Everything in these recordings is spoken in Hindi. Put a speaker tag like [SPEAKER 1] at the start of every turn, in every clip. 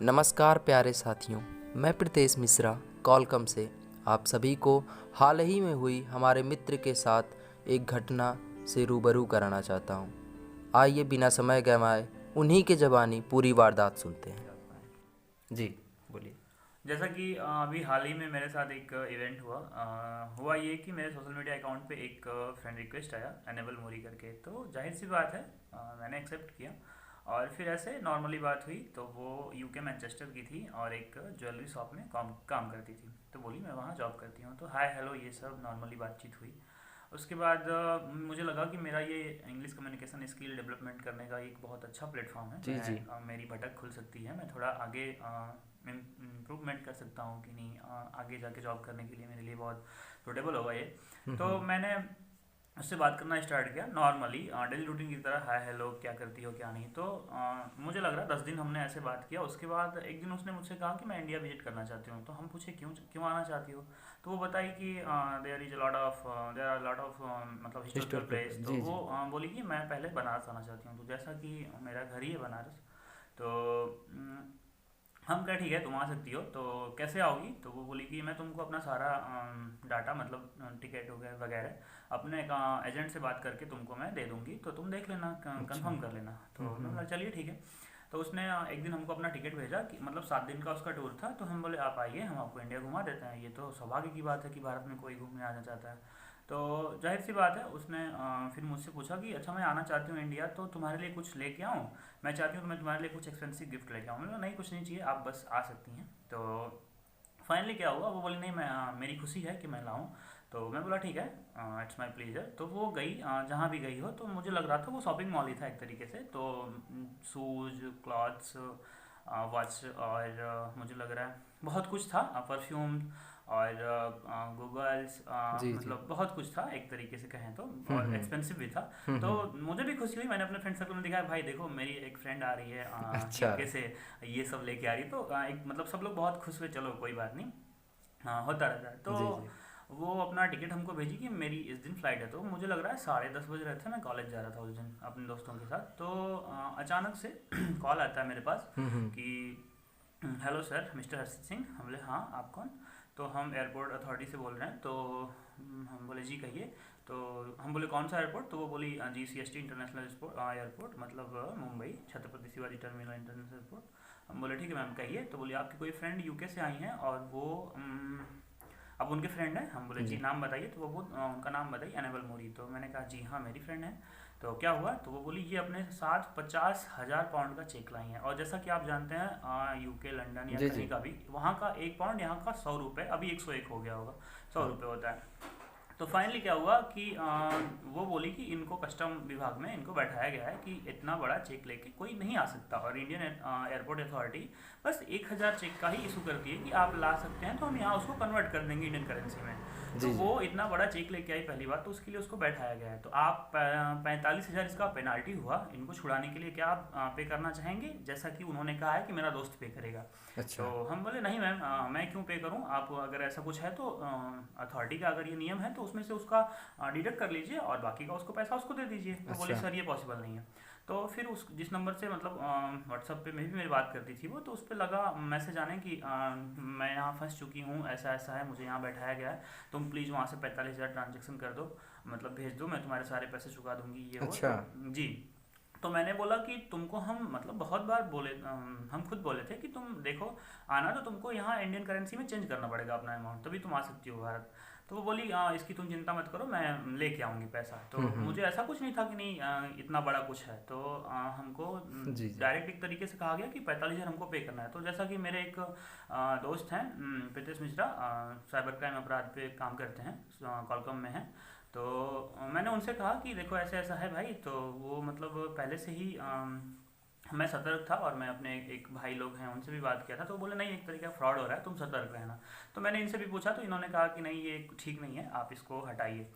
[SPEAKER 1] नमस्कार प्यारे साथियों, मैं प्रीतेश मिश्रा कॉलकम से आप सभी को हाल ही में हुई हमारे मित्र के साथ एक घटना से रूबरू कराना चाहता हूँ। आइए बिना समय गंवाए उन्हीं के ज़बानी पूरी वारदात सुनते हैं। जी बोलिए।
[SPEAKER 2] जैसा कि अभी हाल ही में मेरे साथ एक इवेंट हुआ ये कि मेरे सोशल मीडिया अकाउंट पे एक फ्रेंड रिक्वेस्ट आया एनेबल मोरी करके। तो जाहिर सी बात है, मैंने एक्सेप्ट किया और फिर ऐसे नॉर्मली बात हुई। तो वो यूके मैनचेस्टर की थी और एक ज्वेलरी शॉप में काम करती थी। तो बोली मैं वहाँ जॉब करती हूँ। तो हाय हेलो ये सब नॉर्मली बातचीत हुई। उसके बाद मुझे लगा कि मेरा ये इंग्लिश कम्युनिकेशन स्किल डेवलपमेंट करने का एक बहुत अच्छा प्लेटफॉर्म है।
[SPEAKER 1] जी जी।
[SPEAKER 2] मेरी भटक खुल सकती है, मैं थोड़ा आगे इम्प्रूवमेंट कर सकता हूँ कि नहीं, आगे जाके जॉब करने के लिए मेरे लिए बहुत सुटेबल होगा ये। तो
[SPEAKER 1] हम्म।
[SPEAKER 2] मैंने उससे बात करना स्टार्ट किया नॉर्मली डेली रूटीन की तरह, हाय हेलो क्या करती हो क्या नहीं। तो मुझे लग रहा 10 दिन हमने ऐसे बात किया। उसके बाद एक दिन उसने मुझसे कहा कि मैं इंडिया विजिट करना चाहती हूँ। तो हम पूछे क्यों क्यों आना चाहती हो। तो वो बताई कि देयर आर लॉट ऑफ मतलब हिस्टोरिकल
[SPEAKER 1] हिस्टोरिकल
[SPEAKER 2] प्लेस। तो
[SPEAKER 1] जी
[SPEAKER 2] वो
[SPEAKER 1] जी।
[SPEAKER 2] बोली कि मैं पहले बनारस आना चाहती हूँ। तो जैसा कि मेरा घर ही है बनारस, तो हम कहा ठीक है तुम आ सकती हो। तो कैसे आओगी। तो वो बोली कि मैं तुमको अपना सारा डाटा मतलब टिकट वगैरह वगैरह अपने एजेंट से बात करके तुमको मैं दे दूंगी, तो तुम देख लेना,
[SPEAKER 1] अच्छा।
[SPEAKER 2] कंफर्म कर लेना। तो मैं बोला चलिए ठीक है। तो उसने एक दिन हमको अपना टिकट भेजा कि मतलब 7 दिन का उसका टूर था। तो हम बोले आप आइए, हम आपको इंडिया घुमा देते हैं। ये तो सौभाग्य की बात है कि भारत में कोई घूमने आना चाहता है। तो जाहिर सी बात है उसने फिर मुझसे पूछा कि अच्छा मैं आना चाहती हूँ इंडिया, तो तुम्हारे लिए कुछ लेके आऊँ। मैं चाहती हूँ कि मैं तुम्हारे लिए कुछ एक्सपेंसिव गिफ्ट लेके आऊँ। मैंने कहा नहीं कुछ नहीं चाहिए, आप बस आ सकती हैं। तो फाइनली क्या हुआ, वो बोली नहीं मैं मेरी खुशी है कि मैं लाऊं। तो मैं बोला ठीक है, इट्स माय प्लेजर। तो वो गई जहाँ भी गई हो। तो मुझे लग रहा था वो शॉपिंग मॉल ही था एक तरीके से। तो शूज़, क्लॉथ्स, वॉच और मुझे लग रहा है बहुत कुछ था, परफ्यूम और गूगल्स,
[SPEAKER 1] जी जी।
[SPEAKER 2] मतलब बहुत कुछ था एक तरीके से कहें तो। और
[SPEAKER 1] हम्म।
[SPEAKER 2] एक्सपेंसिव भी था। तो
[SPEAKER 1] हम्म।
[SPEAKER 2] मुझे भी खुशी हुई, मैंने अपने फ्रेंड सर्कल में दिखाया भाई देखो मेरी एक फ्रेंड आ रही है
[SPEAKER 1] अच्छा।
[SPEAKER 2] यूके से, ये सब लेके आ रही है। तो एक मतलब सब लोग बहुत खुश हुए, चलो कोई बात नहीं, हाँ होता रहता है। तो
[SPEAKER 1] जी जी।
[SPEAKER 2] वो अपना टिकट हमको भेजी कि मेरी इस दिन फ्लाइट है। तो मुझे लग रहा है 10:30 बज रहे थे, मैं कॉलेज जा रहा था उस दिन अपने दोस्तों के साथ। तो अचानक से कॉल आता है मेरे पास
[SPEAKER 1] हम्म।
[SPEAKER 2] कि हेलो सर, मिस्टर हर्षित सिंह। हम बोले हाँ आप कौन। तो हम एयरपोर्ट अथॉरिटी से बोल रहे हैं। तो हम बोले जी कहिए। तो हम बोले कौन सा एयरपोर्ट। तो वो बोली जी CST इंटरनेशनल एयरपोर्ट, मतलब Mumbai Chhatrapati Shivaji terminal international airport. हम बोले ठीक है मैम कहिए। तो बोली आपकी कोई फ्रेंड यूके से आई हैं और वो अब उनके फ्रेंड है। हम बोले जी
[SPEAKER 1] जी।
[SPEAKER 2] नाम बताइए। तो वो उनका नाम बताइए, एनेबल मोरी। तो मैंने कहा जी हाँ मेरी फ्रेंड है। तो क्या हुआ। तो वो बोली ये अपने साथ 50,000 पाउंड का चेक लाई हैं। और जैसा कि आप जानते हैं यूके लंदन या
[SPEAKER 1] जी जी।
[SPEAKER 2] कहीं का भी वहाँ का 1 पाउंड यहाँ का 100 रुपये, अभी 101 हो गया होगा, 100 रुपये होता है। तो फाइनली क्या हुआ कि वो बोली कि इनको कस्टम विभाग में इनको बैठाया गया है कि इतना बड़ा चेक लेके कोई नहीं आ सकता। और इंडियन एयरपोर्ट अथॉरिटी बस 1,000 चेक का ही इशू करती है कि आप ला सकते हैं, तो हम यहाँ उसको कन्वर्ट कर देंगे इंडियन करेंसी में। तो
[SPEAKER 1] जी जी।
[SPEAKER 2] वो इतना बड़ा चेक लेके आई पहली बात, तो उसके लिए उसको बैठाया गया है। तो आप 45,000 इसका पेनाल्टी हुआ। इनको छुड़ाने के लिए क्या आप पे करना चाहेंगे, जैसा कि उन्होंने कहा है कि मेरा दोस्त पे करेगा। तो
[SPEAKER 1] अच्छा।
[SPEAKER 2] हम बोले नहीं मैम, मैं क्यों पे करूं, आप अगर ऐसा कुछ है तो अथॉरिटी का अगर ये नियम है तो उसमें से उसका डिडक्ट कर लीजिए और बाकी का उसको पैसा उसको दे दीजिए। तो बोली
[SPEAKER 1] अच्छा।
[SPEAKER 2] सर ये पॉसिबल नहीं है। तो फिर उस जिस नंबर से मतलब व्हाट्सअप पे मैं भी मेरी बात करती थी वो, तो उस पर लगा मैसेज आने कि मैं यहाँ फंस चुकी हूँ, ऐसा ऐसा है, मुझे यहाँ बैठाया गया है, तुम प्लीज़ वहाँ से 45,000 ट्रांजेक्शन कर दो, मतलब भेज दो, मैं तुम्हारे सारे पैसे चुका दूंगी ये वो।
[SPEAKER 1] अच्छा।
[SPEAKER 2] तो जी। तो मैंने बोला कि तुमको हम मतलब बहुत बार बोले, हम खुद बोले थे कि तुम देखो आना तो तुमको यहाँ इंडियन करेंसी में चेंज करना पड़ेगा अपना अमाउंट, तभी तुम आ सकती हो भारत। तो वो बोली इसकी तुम चिंता मत करो, मैं लेके आऊँगी पैसा। तो
[SPEAKER 1] हम्म।
[SPEAKER 2] मुझे ऐसा कुछ नहीं था कि नहीं इतना बड़ा कुछ है। तो हमको
[SPEAKER 1] जी जी।
[SPEAKER 2] डायरेक्ट एक तरीके से कहा गया कि 45,000 हमको पे करना है। तो जैसा कि मेरे एक दोस्त हैं प्रीतेश मिश्रा, साइबर क्राइम अपराध पे काम करते हैं, कॉलकम में हैं। तो मैंने उनसे कहा कि देखो ऐसा ऐसा है भाई। तो वो मतलब पहले से ही मैं सतर्क था और मैं अपने एक भाई लोग हैं उनसे भी बात किया था। तो वो बोले नहीं एक तरीके का फ्रॉड हो रहा है, तुम सतर्क रहना। तो मैंने इनसे भी पूछा तो इन्होंने कहा कि नहीं ये ठीक नहीं है, आप इसको हटाइए,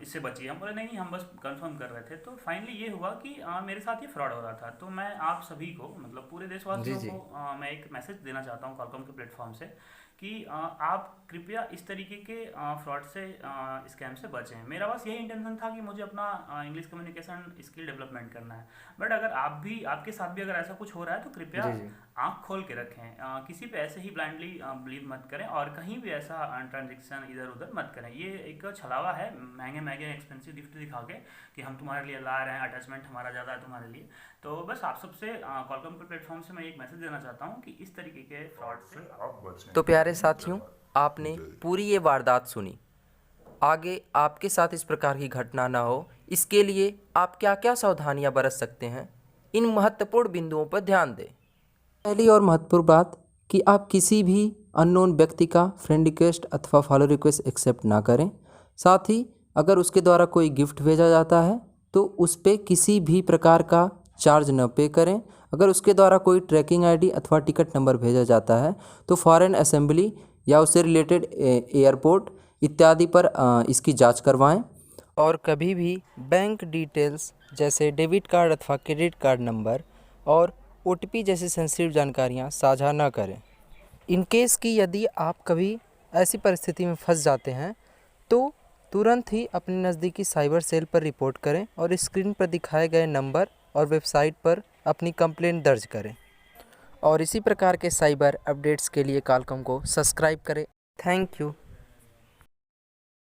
[SPEAKER 2] इससे बचिए। हम बोले नहीं नहीं हम बस कंफर्म कर रहे थे। तो फाइनली ये हुआ कि मेरे साथ ये फ्रॉड हो रहा था। तो मैं आप सभी को मतलब पूरे
[SPEAKER 1] जी
[SPEAKER 2] देशवासियों
[SPEAKER 1] जी।
[SPEAKER 2] को मैं एक मैसेज देना चाहता हूँ कॉलकॉम के प्लेटफॉर्म से कि आप कृपया इस तरीके के फ्रॉड से स्कैम से बचें। मेरा बस यही इंटेंशन था कि मुझे अपना इंग्लिश कम्युनिकेशन स्किल डेवलपमेंट करना है। बट अगर आप भी आपके साथ भी अगर ऐसा कुछ हो रहा है तो कृपया
[SPEAKER 1] जी जी।
[SPEAKER 2] आंख खोल के रखें, किसी पे ऐसे ही ब्लाइंडली बिलीव मत करें और कहीं भी ऐसा ट्रांजेक्शन इधर उधर मत करें। ये एक छलावा है महंगे महंगे एक्सपेंसिव गिफ्ट दिखा के कि हम तुम्हारे लिए ला रहे हैं, अटैचमेंट हमारा ज़्यादा है तुम्हारे लिए। तो बस आप सबसे कॉलकम के प्लेटफॉर्म से मैं एक मैसेज देना चाहता हूँ कि इस तरीके के फ्रॉड से
[SPEAKER 3] आप बचें।
[SPEAKER 1] तो प्यारे साथियों, आपने पूरी ये वारदात सुनी। आगे आपके साथ इस प्रकार की घटना ना हो, इसके लिए आप क्या क्या सावधानियां बरत सकते हैं, इन महत्वपूर्ण बिंदुओं पर ध्यान दें। पहली और महत्वपूर्ण बात कि आप किसी भी अननोन व्यक्ति का फ्रेंड रिक्वेस्ट अथवा फॉलो रिक्वेस्ट एक्सेप्ट ना करें। साथ ही अगर उसके द्वारा कोई गिफ्ट भेजा जाता है तो उस पर किसी भी प्रकार का चार्ज न पे करें। अगर उसके द्वारा कोई ट्रैकिंग आईडी अथवा टिकट नंबर भेजा जाता है तो फॉरेन असेंबली या उससे रिलेटेड एयरपोर्ट इत्यादि पर इसकी जांच करवाएं। और कभी भी बैंक डिटेल्स जैसे डेबिट कार्ड अथवा क्रेडिट कार्ड नंबर और OTP जैसी सेंसिटिव जानकारियां साझा न करें। इन केस कि यदि आप कभी ऐसी परिस्थिति में फंस जाते हैं तो तुरंत ही अपने नज़दीकी साइबर सेल पर रिपोर्ट करें और स्क्रीन पर दिखाए गए नंबर और वेबसाइट पर अपनी कंप्लेंट दर्ज करें। और इसी प्रकार के साइबर अपडेट्स के लिए कॉलकॉम को सब्सक्राइब करें। Thank you.